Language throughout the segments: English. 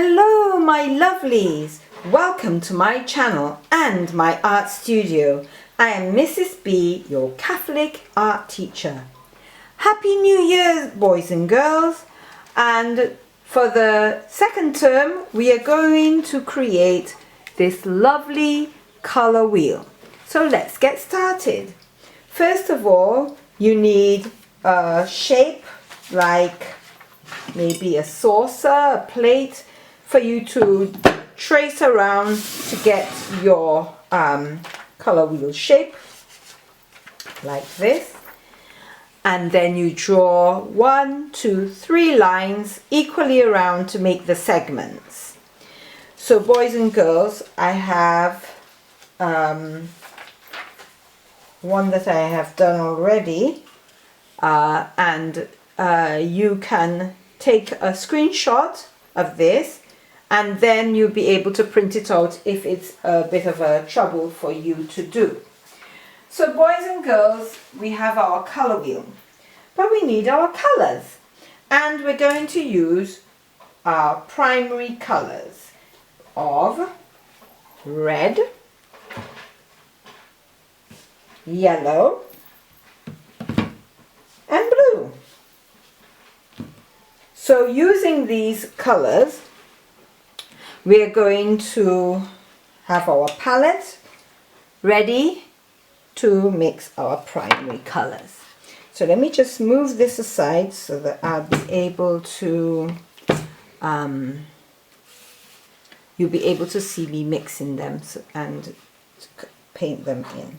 Hello my lovelies, welcome to my channel and my art studio. I am Mrs. B, your Catholic art teacher. Happy New Year boys and girls, and for the second term we are going to create this lovely colour wheel. So let's get started. First of all, you need a shape like maybe a saucer, a plate, for you to trace around to get your colour wheel shape like this. And then you draw 1, 2, 3 lines equally around to make the segments. So boys and girls, I have one that I have done already, and you can take a screenshot of this and then you'll be able to print it out if it's a bit of a trouble for you to do. So boys and girls, we have our colour wheel, but we need our colours, and we're going to use our primary colours of red, yellow and blue. So using these colours, we're going to have our palette ready to mix our primary colours. So let me just move this aside so that I'll be able to, you'll be able to see me mixing them and paint them in.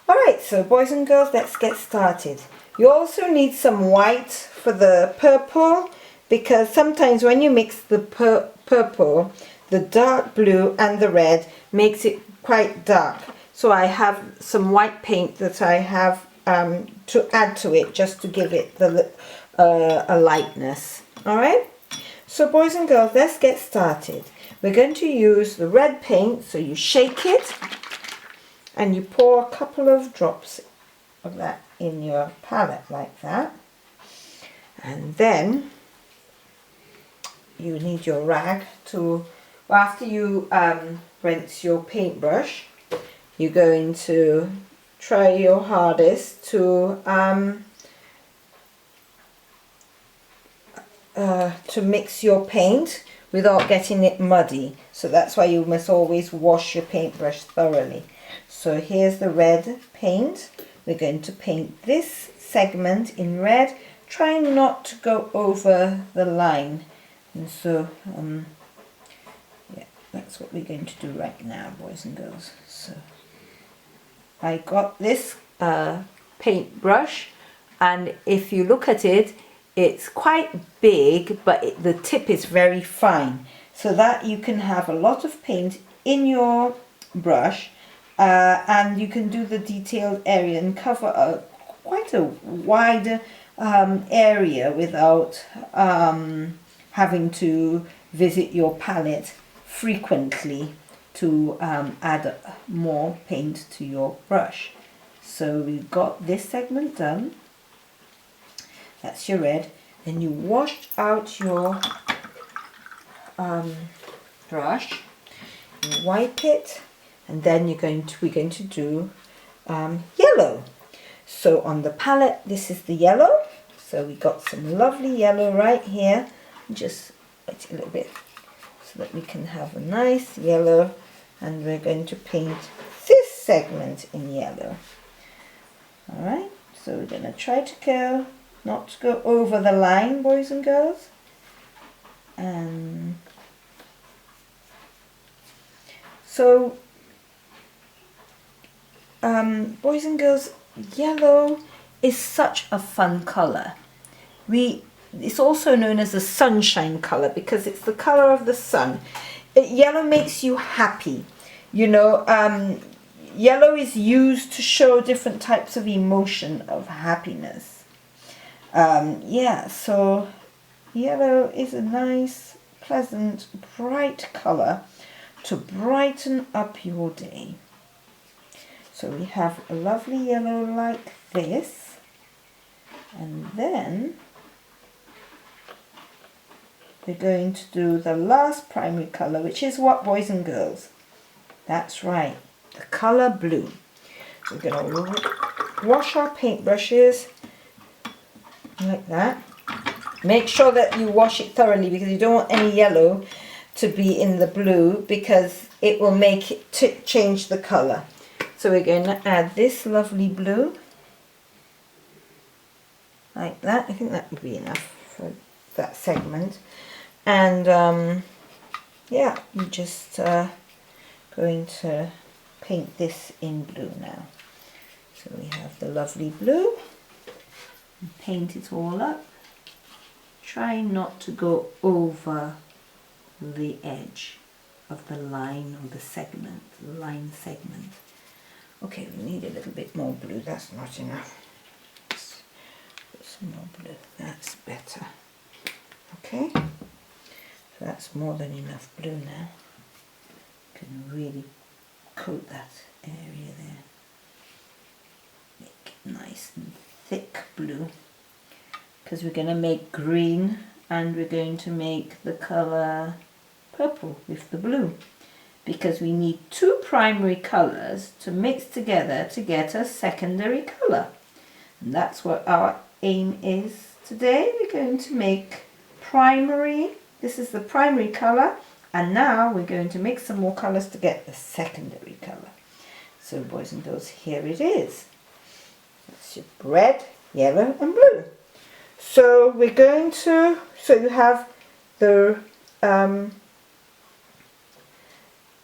Alright, so boys and girls, let's get started. You also need some white for the purple, because sometimes when you mix the purple, the dark blue and the red makes it quite dark. So I have some white paint that I have to add to it, just to give it the a lightness. Alright, so boys and girls, let's get started. We're going to use the red paint, so you shake it and you pour a couple of drops of that in your palette like that, and then you need your rag to, after you rinse your paintbrush, you're going to try your hardest to mix your paint without getting it muddy. So that's why you must always wash your paintbrush thoroughly. So here's the red paint. We're going to paint this segment in red, trying not to go over the line. And so, yeah, that's what we're going to do right now, boys and girls. So I got this paintbrush, and if you look at it, it's quite big, but the tip is very fine, so that you can have a lot of paint in your brush, and you can do the detailed area and cover quite a wide area without having to visit your palette frequently to add more paint to your brush. So we've got this segment done. That's your red. Then you wash out your brush, you wipe it, and then we're going to do yellow. So on the palette, this is the yellow. So we got some lovely yellow right here. Just wait a little bit so that we can have a nice yellow, and we're going to paint this segment in yellow. Alright, so we're going to try to not to go over the line, boys and girls. So boys and girls, yellow is such a fun colour. It's also known as the sunshine colour because it's the colour of the sun. Yellow makes you happy. You know, yellow is used to show different types of emotion of happiness. Yeah, so yellow is a nice, pleasant, bright colour to brighten up your day. So we have a lovely yellow like this, and then we're going to do the last primary colour, which is what, boys and girls? That's right, the colour blue. We're going to wash our paintbrushes like that. Make sure that you wash it thoroughly because you don't want any yellow to be in the blue because it will make it change the colour. So we're going to add this lovely blue like that. I think that would be enough for that segment. And yeah, we're just going to paint this in blue now. So we have the lovely blue and paint it all up. Try not to go over the edge of the line or the segment, the line segment. Okay, we need a little bit more blue, that's not enough. Let's put some more blue, that's better. Okay, so that's more than enough blue now. You can really coat that area there. Make it nice and thick blue. Because we're going to make green and we're going to make the colour purple with the blue. Because we need two primary colours to mix together to get a secondary colour. And that's what our aim is today. We're going to make primary, this is the primary colour, and now we're going to mix some more colours to get the secondary colour. So boys and girls, here it is. It's your red, yellow and blue. So we're going to, so you have the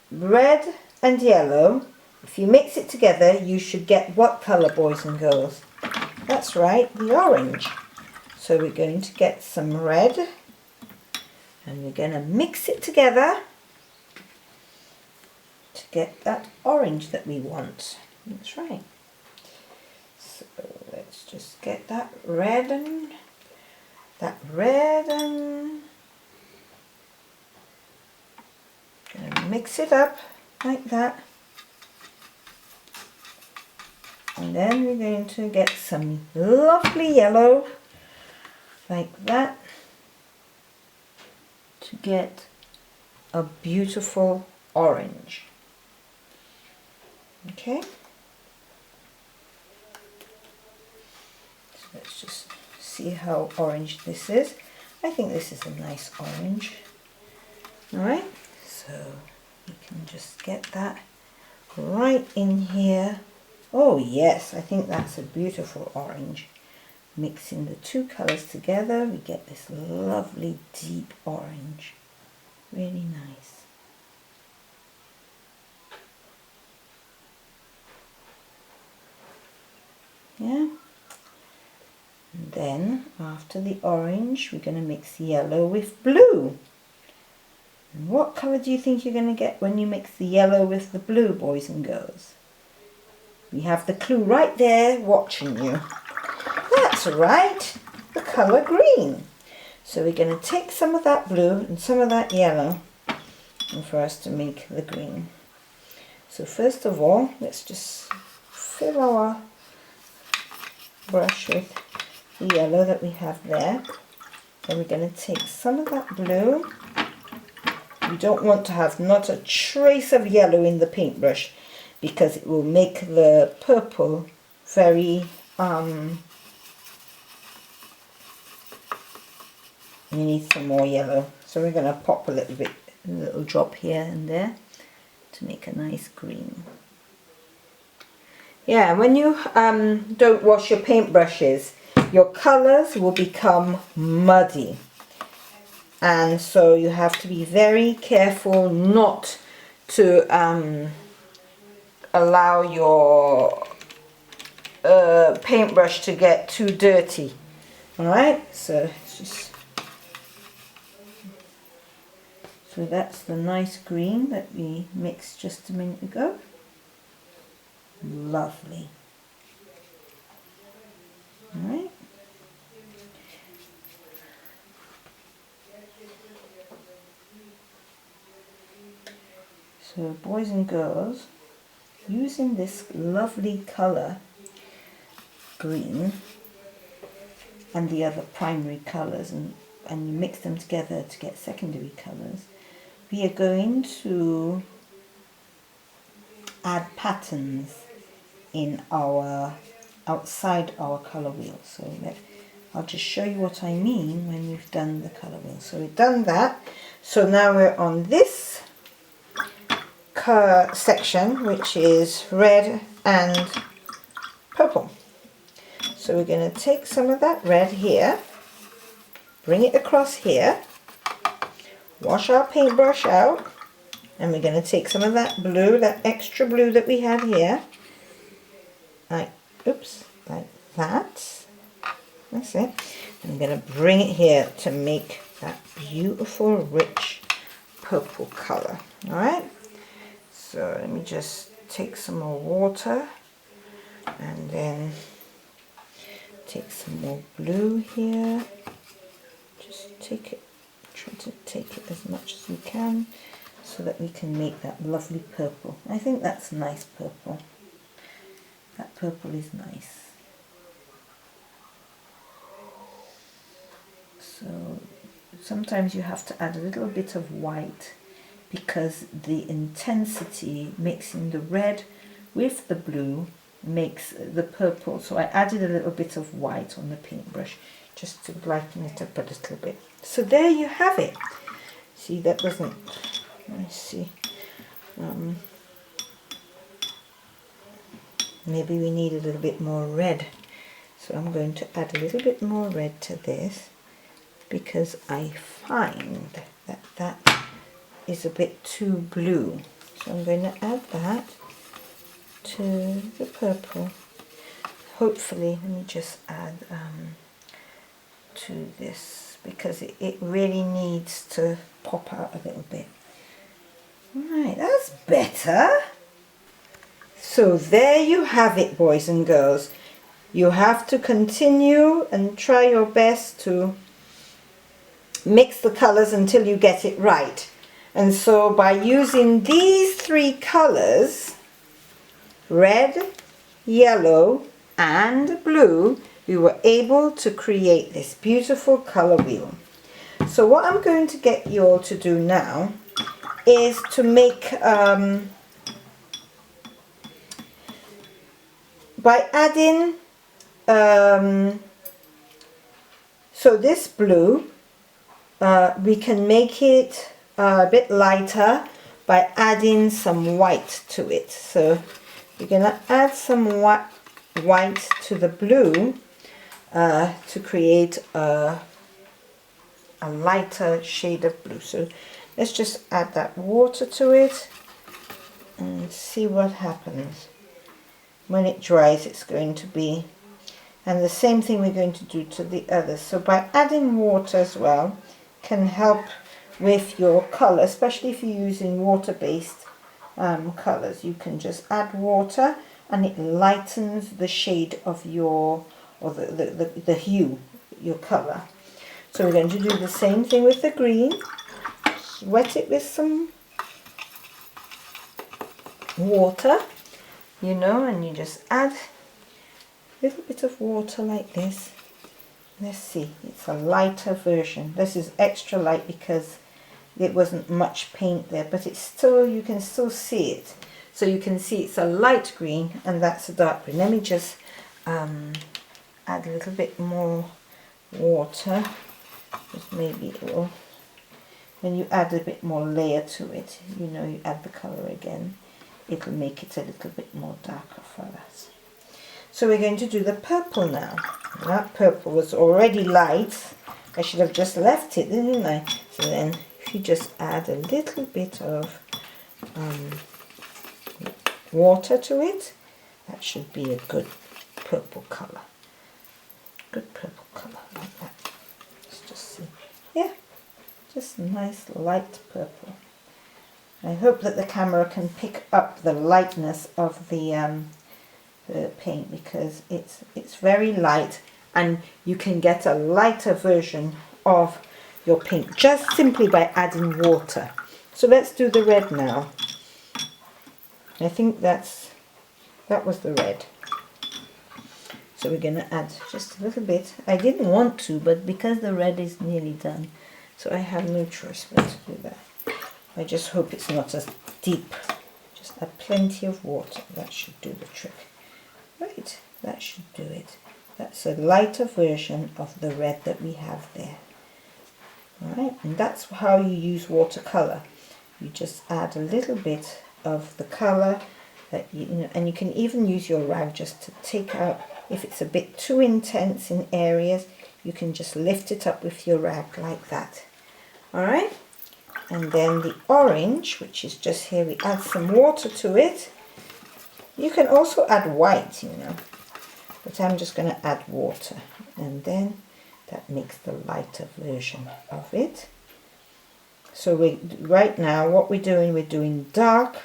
red and yellow. If you mix it together, you should get what colour, boys and girls? That's right, the orange. So we're going to get some red and we're going to mix it together to get that orange that we want. That's right. So let's just get that red and gonna mix it up like that. And then we're going to get some lovely yellow like that to get a beautiful orange. Okay. So let's just see how orange this is. I think this is a nice orange. Alright, so you can just get that right in here. Oh yes, I think that's a beautiful orange. Mixing the two colours together, we get this lovely deep orange. Really nice. Yeah. And then after the orange, we're going to mix yellow with blue. And what colour do you think you're going to get when you mix the yellow with the blue, boys and girls? We have the clue right there watching you. That's right, the colour green. So we're going to take some of that blue and some of that yellow and for us to make the green. So first of all, let's just fill our brush with the yellow that we have there. Then we're going to take some of that blue. You don't want to have not a trace of yellow in the paintbrush because it will make the purple very you need some more yellow. So we're going to pop a little drop here and there to make a nice green. Yeah, when you don't wash your paintbrushes, your colours will become muddy. And so you have to be very careful not to allow your paintbrush to get too dirty. Alright, so it's just... So that's the nice green that we mixed just a minute ago. Lovely. Alright. So boys and girls, using this lovely colour, green, and the other primary colours and and you mix them together to get secondary colours, we are going to add patterns in our outside our colour wheel. So I'll just show you what I mean when we've done the colour wheel. So we've done that. So now we're on this section, which is red and purple. So we're going to take some of that red here, bring it across here, wash our paintbrush out, and we're going to take some of that blue, that extra blue that we had here, like that. That's it. And I'm going to bring it here to make that beautiful, rich purple colour. Alright, so let me just take some more water and then take some more blue here. Just take it, try to take it as much as you can so that we can make that lovely purple. I think that's nice purple. That purple is nice. So sometimes you have to add a little bit of white because the intensity mixing the red with the blue makes the purple. So I added a little bit of white on the paintbrush just to lighten it up a little bit. So there you have it. See, that doesn't, let me see. Maybe we need a little bit more red. So I'm going to add a little bit more red to this, because I find that that is a bit too blue. So I'm going to add that to the purple. Hopefully, let me just add to this, because it really needs to pop out a little bit. Right, that's better. So there you have it, boys and girls. You have to continue and try your best to mix the colours until you get it right. And so by using these three colours, red, yellow and blue, we were able to create this beautiful colour wheel. So what I'm going to get you all to do now is to make, by adding, so this blue, we can make it a bit lighter by adding some white to it. So we're going to add some white to the blue to create a lighter shade of blue. So let's just add that water to it and see what happens. When it dries, it's going to be, and the same thing we're going to do to the others. So by adding water as well can help with your colour, especially if you're using water-based colours. You can just add water and it lightens the shade of your, or the hue, your colour. So we're going to do the same thing with the green. Wet it with some water, you know, and you just add a little bit of water like this. Let's see, it's a lighter version. This is extra light because it wasn't much paint there, but it's still, you can still see it. So you can see it's a light green and that's a dark green. Let me just add a little bit more water, just maybe it will, when you add a bit more layer to it, you know, you add the colour again, it'll make it a little bit more darker for us. So we're going to do the purple now. That purple was already light. I should have just left it, didn't I? So then if you just add a little bit of water to it, that should be a good purple colour. Good purple colour, like that. Let's just see. Yeah, just nice light purple. I hope that the camera can pick up the lightness of the paint, because it's very light and you can get a lighter version of your paint just simply by adding water. So let's do the red now. I think that was the red. So we're going to add just a little bit. I didn't want to, but because the red is nearly done, so I have no choice but to do that. I just hope it's not as deep. Just add plenty of water. That should do the trick. Right, that should do it. That's a lighter version of the red that we have there. Alright, and that's how you use watercolor. You just add a little bit of the color that you know, and you can even use your rag just to take out, if it's a bit too intense in areas, you can just lift it up with your rag like that. Alright, and then the orange, which is just here, we add some water to it. You can also add white, you know, but I'm just going to add water, and then that makes the lighter version of it. So right now what we're doing dark,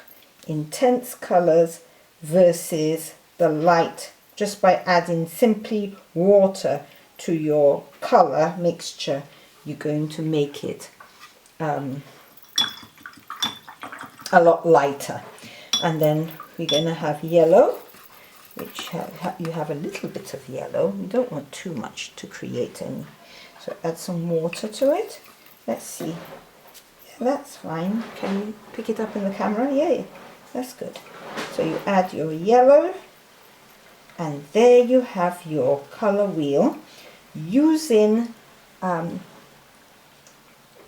intense colors versus the light, just by adding simply water to your color mixture. You're going to make it a lot lighter. And then we're going to have yellow, which you have a little bit of yellow. You don't want too much to create any. So add some water to it. Let's see. Yeah, that's fine. Can you pick it up in the camera? Yeah, that's good. So you add your yellow, and there you have your color wheel using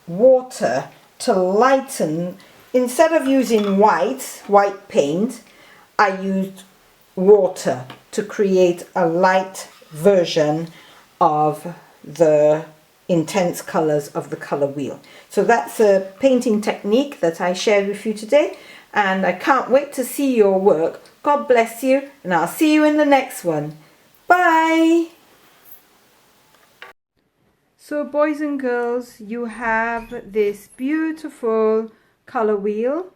water to lighten. Instead of using white paint, I used water to create a light version of the intense colors of the color wheel. So that's a painting technique that I shared with you today, and I can't wait to see your work. God bless you, and I'll see you in the next one. Bye! So boys and girls, you have this beautiful color wheel,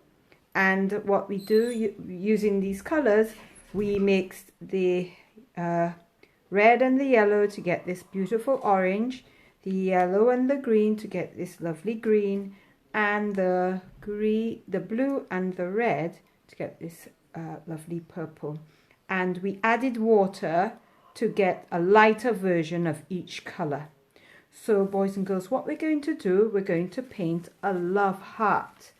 and what we do using these colors, we mix the red and the yellow to get this beautiful orange, the yellow and the green to get this lovely green, and the blue and the red to get this lovely purple. And we added water to get a lighter version of each color. So boys and girls, what we're going to do, we're going to paint a love heart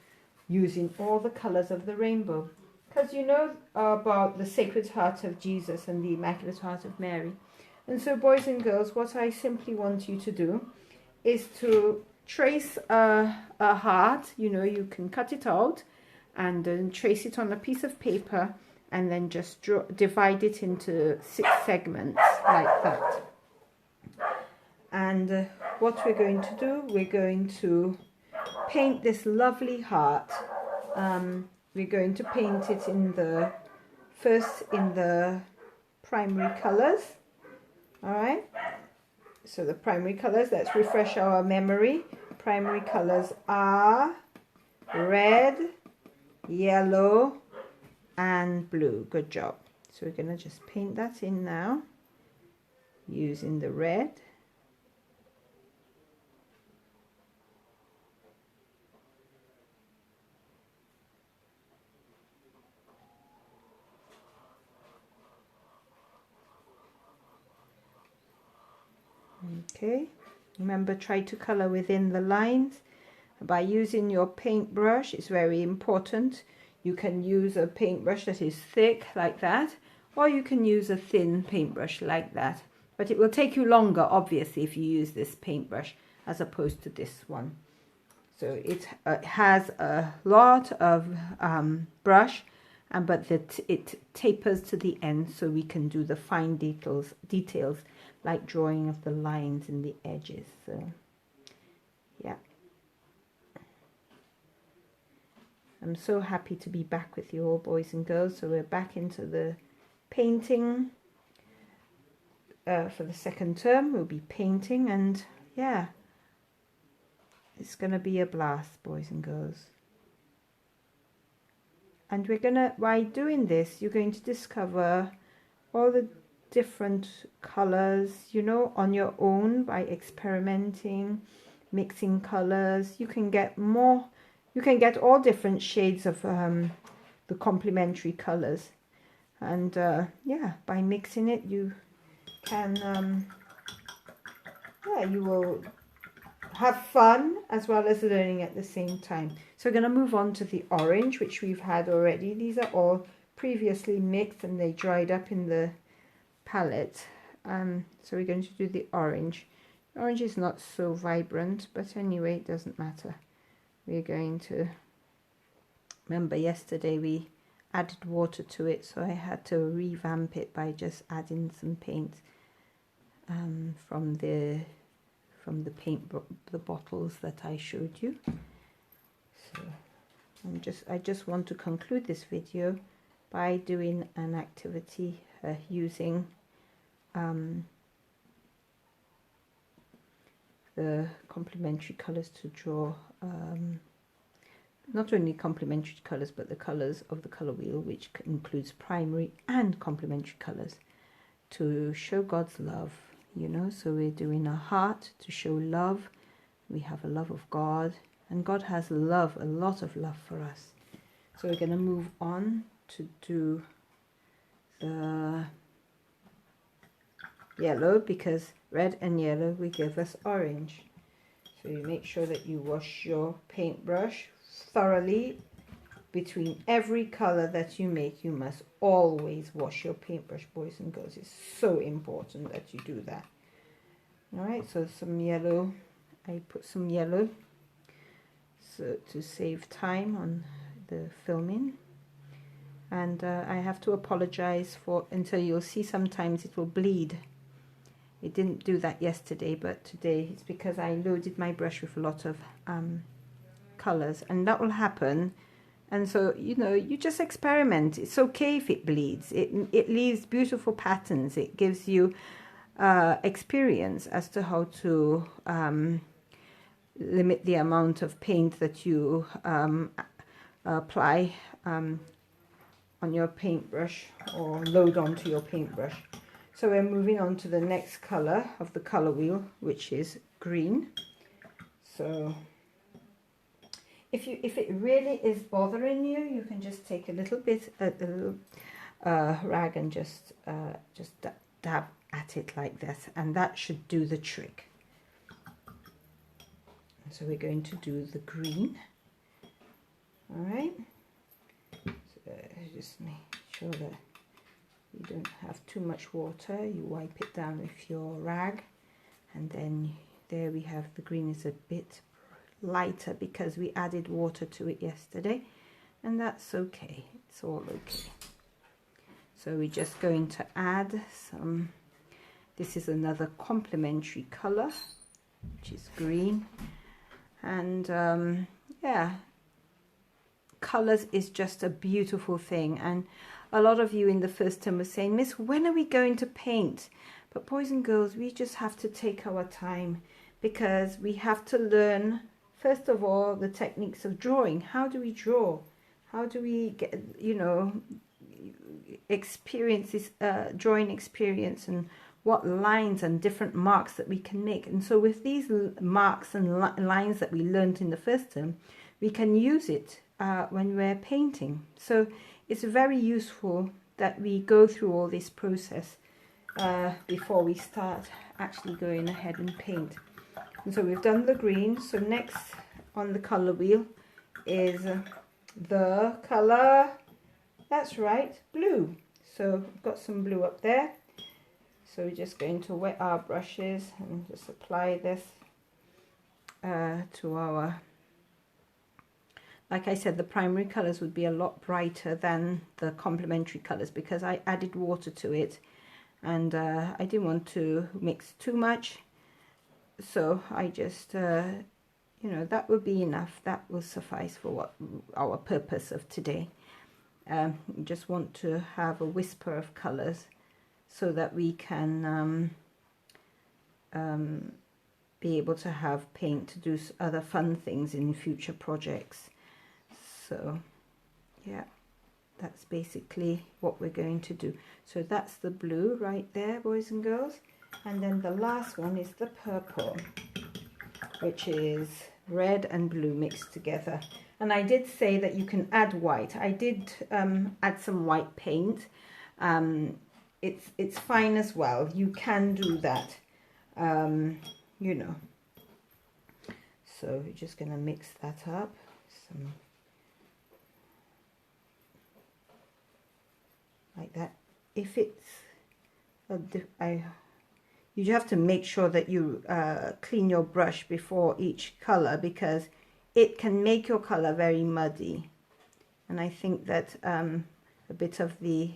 using all the colors of the rainbow. Because you know about the Sacred Heart of Jesus and the Immaculate Heart of Mary. And so boys and girls, what I simply want you to do is to trace a heart. You know, you can cut it out and then trace it on a piece of paper, and then just divide it into 6 segments like that. And what we're going to do, we're going to paint this lovely heart. We're going to paint it first in the primary colors. Alright, so the primary colors, let's refresh our memory. Primary colors are red, yellow, and blue. Good job. So we're going to just paint that in now using the red. Okay, remember, try to color within the lines by using your paintbrush. It's very important. You can use a paintbrush that is thick like that, or you can use a thin paintbrush like that, but it will take you longer obviously if you use this paintbrush as opposed to this one. So it has a lot of brush, but it tapers to the end, so we can do the fine details like drawing of the lines and the edges. So yeah, I'm so happy to be back with you all, boys and girls. So we're back into the painting for the second term. We'll be painting, and yeah, it's gonna be a blast, boys and girls. And we're gonna, by doing this, you're going to discover all the different colors, you know, on your own by experimenting, mixing colors. You can get more, you can get all different shades of the complementary colors, and yeah, by mixing it, you can, yeah, you will have fun as well as learning at the same time. So we're going to move on to the orange, which we've had already. These are all previously mixed and they dried up in the palette. So we're going to do the orange. Orange is not so vibrant, but anyway, it doesn't matter. We're going to, remember yesterday we added water to it, so I had to revamp it by just adding some paint from the paint the bottles that I showed you. So I just want to conclude this video by doing an activity using the complementary colors to draw not only complementary colors but the colors of the color wheel, which includes primary and complementary colors, to show God's love, you know. So we're doing a heart to show love. We have a love of God, and God has love, a lot of love for us. So we're going to move on to do the yellow, because red and yellow will give us orange. So you make sure that you wash your paintbrush thoroughly. Between every color that you make, you must always wash your paintbrush, boys and girls. It's so important that you do that. All right, so some yellow. I put some yellow so to save time on the filming. And I have to apologize for, until you'll see sometimes it will bleed. It didn't do that yesterday, but today it's because I loaded my brush with a lot of colors, and that will happen. And so, you know, you just experiment. It's okay if it bleeds. It leaves beautiful patterns. It gives you experience as to how to limit the amount of paint that you apply on your paintbrush or load onto your paintbrush. So we're moving on to the next color of the color wheel, which is green. So if it really is bothering you, you can just take a little bit, a little rag, and just dab at it like this, and that should do the trick. So we're going to do the green. All right. So just make sure that you don't have too much water. You wipe it down with your rag, and then there we have the green. Is a bit lighter because we added water to it yesterday, and that's okay. It's all okay. So we're just going to add some, this is another complementary color, which is green. And yeah, colors is just a beautiful thing. And a lot of you in the first term were saying, Miss, when are we going to paint? But boys and girls, we just have to take our time, because we have to learn, first of all, the techniques of drawing. How do we draw? How do we get, you know, experience this drawing experience, and what lines and different marks that we can make. And so with these marks and lines that we learned in the first term, we can use it when we're painting. So it's very useful that we go through all this process before we start actually going ahead and paint. And so we've done the green. So next on the color wheel is the color, that's right, blue. So I've got some blue up there. So we're just going to wet our brushes and just apply this to our, like I said, the primary colors would be a lot brighter than the complementary colors, because I added water to it, and I didn't want to mix too much. So I just, you know, that will be enough. That will suffice for what our purpose of today. Just want to have a whisper of colors so that we can be able to have paint to do other fun things in future projects. So yeah, that's basically what we're going to do. So that's the blue right there, boys and girls. And then the last one is the purple, which is red and blue mixed together. And I did say that you can add white. I did add some white paint it's fine as well. You can do that, you know. So we're just going to mix that up. Like that. If it's you have to make sure that you clean your brush before each color, because it can make your color very muddy. And I think that a bit of the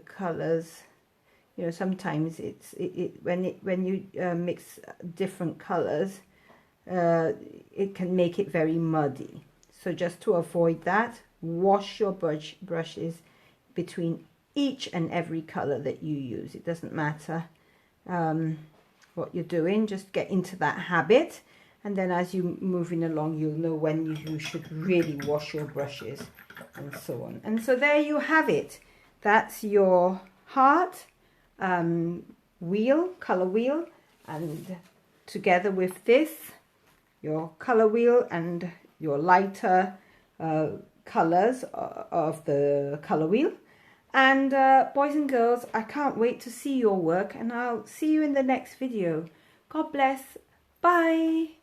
colors, you know, sometimes when you mix different colors, it can make it very muddy. So just to avoid that, wash your brushes between each and every color that you use. It doesn't matter what you're doing, just get into that habit, and then as you're moving along, you'll know when you should really wash your brushes and so on. And so there you have it. That's your heart wheel, color wheel, and together with this, your color wheel and your lighter colors of the color wheel. And boys and girls, I can't wait to see your work, and I'll see you in the next video. God bless. Bye.